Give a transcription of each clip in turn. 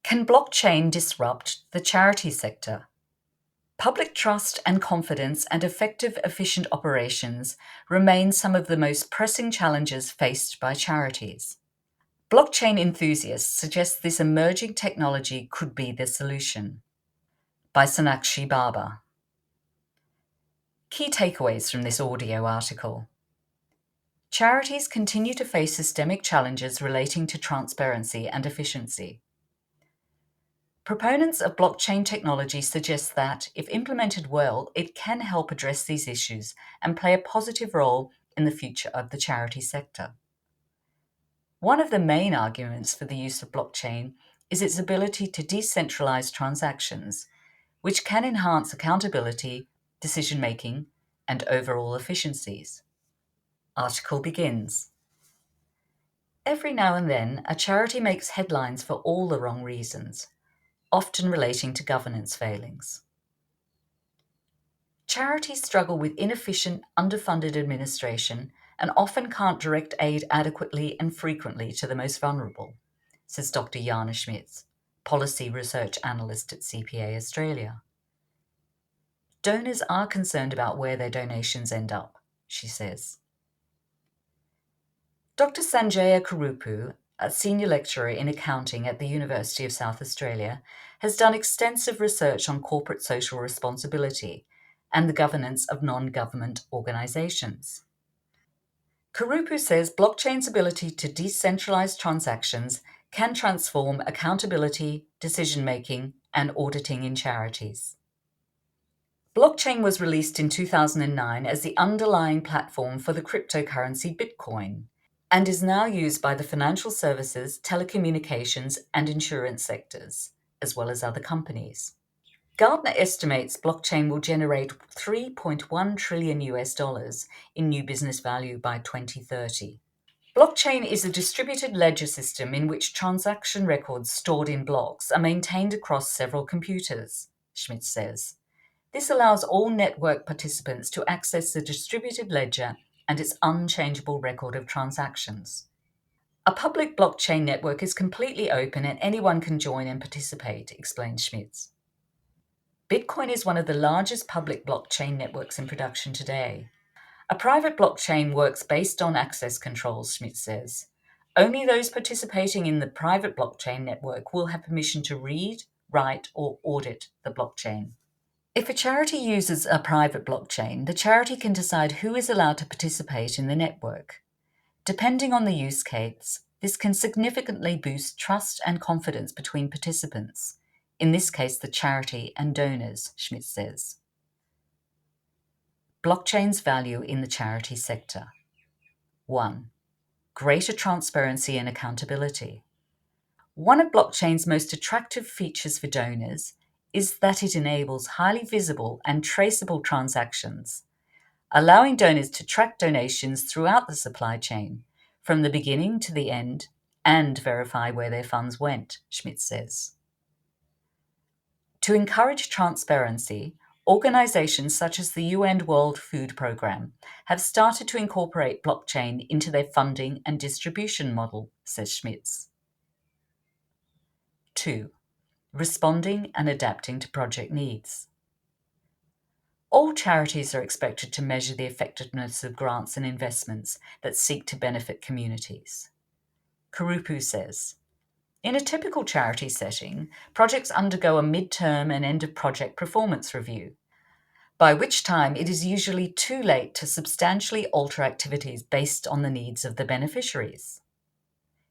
Can blockchain disrupt the charity sector? Public trust and confidence and effective, efficient operations remain some of the most pressing challenges faced by charities. Blockchain enthusiasts suggest this emerging technology could be the solution. By Sonakshi Baba. Key takeaways from this audio article. Charities continue to face systemic challenges relating to transparency and efficiency. Proponents of blockchain technology suggest that, if implemented well, it can help address these issues and play a positive role in the future of the charity sector. One of the main arguments for the use of blockchain is its ability to decentralise transactions, which can enhance accountability, decision-making, and overall efficiencies. Article begins. Every now and then, a charity makes headlines for all the wrong reasons, often relating to governance failings. Charities struggle with inefficient, underfunded administration and often can't direct aid adequately and frequently to the most vulnerable, says Dr. Jana Schmitz, Policy Research Analyst at CPA Australia. Donors are concerned about where their donations end up, she says. Dr. Sanjaya Kurupu, a senior lecturer in accounting at the University of South Australia, has done extensive research on corporate social responsibility and the governance of non-government organisations. Kurupu says blockchain's ability to decentralise transactions can transform accountability, decision-making, and auditing in charities. Blockchain was released in 2009 as the underlying platform for the cryptocurrency Bitcoin, and is now used by the financial services, telecommunications, and insurance sectors, as well as other companies. Gartner estimates blockchain will generate $3.1 trillion in new business value by 2030. Blockchain is a distributed ledger system in which transaction records stored in blocks are maintained across several computers, Schmidt says. This allows all network participants to access the distributed ledger and its unchangeable record of transactions. A public blockchain network is completely open and anyone can join and participate, explained Schmitz. Bitcoin is one of the largest public blockchain networks in production today. A private blockchain works based on access controls, Schmitz says. Only those participating in the private blockchain network will have permission to read, write, or audit the blockchain. If a charity uses a private blockchain, the charity can decide who is allowed to participate in the network. Depending on the use case, this can significantly boost trust and confidence between participants, in this case the charity and donors, Schmidt says. Blockchain's value in the charity sector. 1. Greater transparency and accountability. One of blockchain's most attractive features for donors is that it enables highly visible and traceable transactions, allowing donors to track donations throughout the supply chain, from the beginning to the end, and verify where their funds went, Schmidt says. To encourage transparency, organisations such as the UN World Food Programme have started to incorporate blockchain into their funding and distribution model, says Schmitz. 2. Responding and adapting to project needs. All charities are expected to measure the effectiveness of grants and investments that seek to benefit communities. Kurupu says, in a typical charity setting, projects undergo a mid-term and end-of-project performance review, by which time it is usually too late to substantially alter activities based on the needs of the beneficiaries.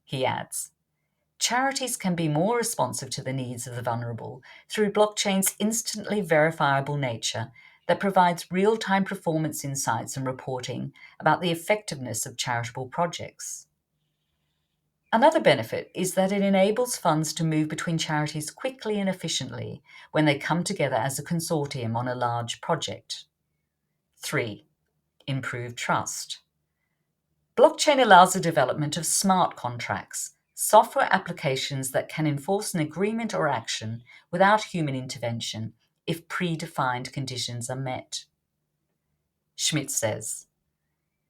He adds, charities can be more responsive to the needs of the vulnerable through blockchain's instantly verifiable nature that provides real-time performance insights and reporting about the effectiveness of charitable projects. Another benefit is that it enables funds to move between charities quickly and efficiently when they come together as a consortium on a large project. 3. Improved trust. Blockchain allows the development of smart contracts, software applications that can enforce an agreement or action without human intervention if predefined conditions are met. Schmidt says,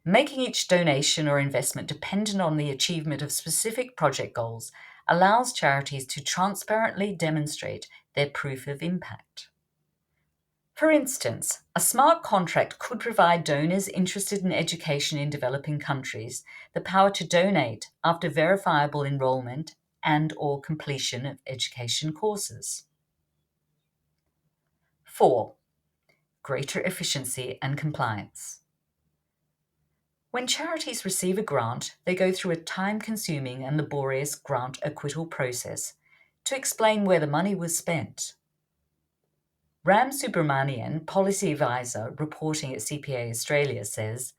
making each donation or investment dependent on the achievement of specific project goals allows charities to transparently demonstrate their proof of impact. For instance, a smart contract could provide donors interested in education in developing countries the power to donate after verifiable enrolment and/or completion of education courses. 4. Greater efficiency and compliance. When charities receive a grant, they go through a time-consuming and laborious grant acquittal process to explain where the money was spent. Ram Subramanian, policy advisor reporting at CPA Australia, says,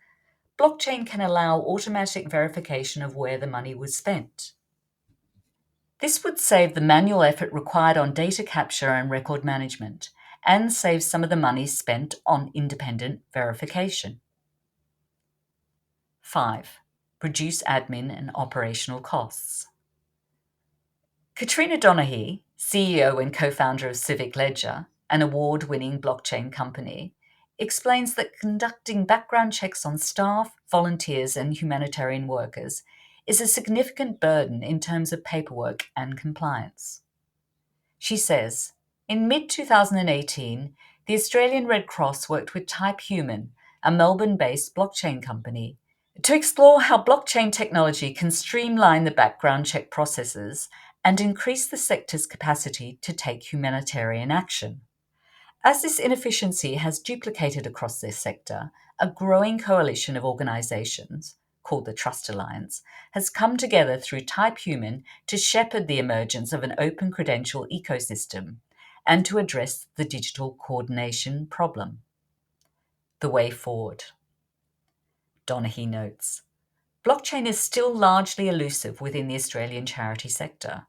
blockchain can allow automatic verification of where the money was spent. This would save the manual effort required on data capture and record management, and save some of the money spent on independent verification. 5. Reduce admin and operational costs. Katrina Donaghy, CEO and co-founder of Civic Ledger, an award-winning blockchain company, explains that conducting background checks on staff, volunteers, and humanitarian workers is a significant burden in terms of paperwork and compliance. She says, in mid-2018, the Australian Red Cross worked with Type Human, a Melbourne-based blockchain company, to explore how blockchain technology can streamline the background check processes and increase the sector's capacity to take humanitarian action. As this inefficiency has duplicated across this sector, a growing coalition of organisations, called the Trust Alliance, has come together through Type Human to shepherd the emergence of an open credential ecosystem and to address the digital coordination problem. The way forward. Donaghy notes, blockchain is still largely elusive within the Australian charity sector.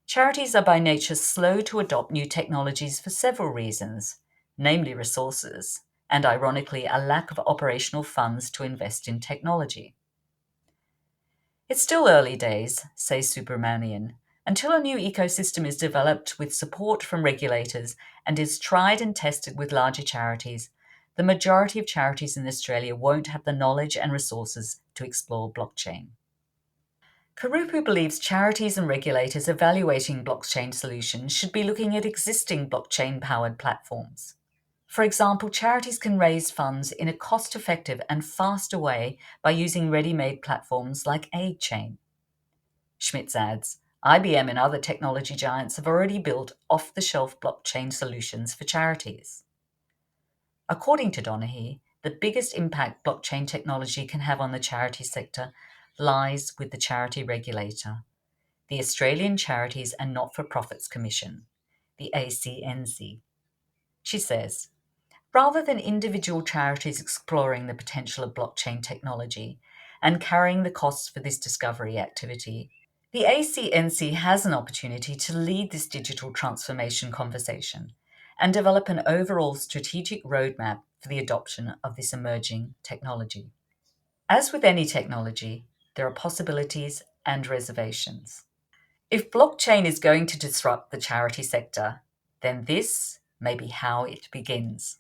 Charities are by nature slow to adopt new technologies for several reasons, namely resources, and ironically a lack of operational funds to invest in technology. It's still early days, says Subramanian, until a new ecosystem is developed with support from regulators and is tried and tested with larger charities. The majority of charities in Australia won't have the knowledge and resources to explore blockchain. Karupu believes charities and regulators evaluating blockchain solutions should be looking at existing blockchain-powered platforms. For example, charities can raise funds in a cost-effective and faster way by using ready-made platforms like AidChain. Schmitz adds, IBM and other technology giants have already built off-the-shelf blockchain solutions for charities. According to Donaghy, the biggest impact blockchain technology can have on the charity sector lies with the charity regulator, the Australian Charities and Not-for-Profits Commission, the ACNC. She says, rather than individual charities exploring the potential of blockchain technology and carrying the costs for this discovery activity, the ACNC has an opportunity to lead this digital transformation conversation and develop an overall strategic roadmap for the adoption of this emerging technology. As with any technology, there are possibilities and reservations. If blockchain is going to disrupt the charity sector, then this may be how it begins.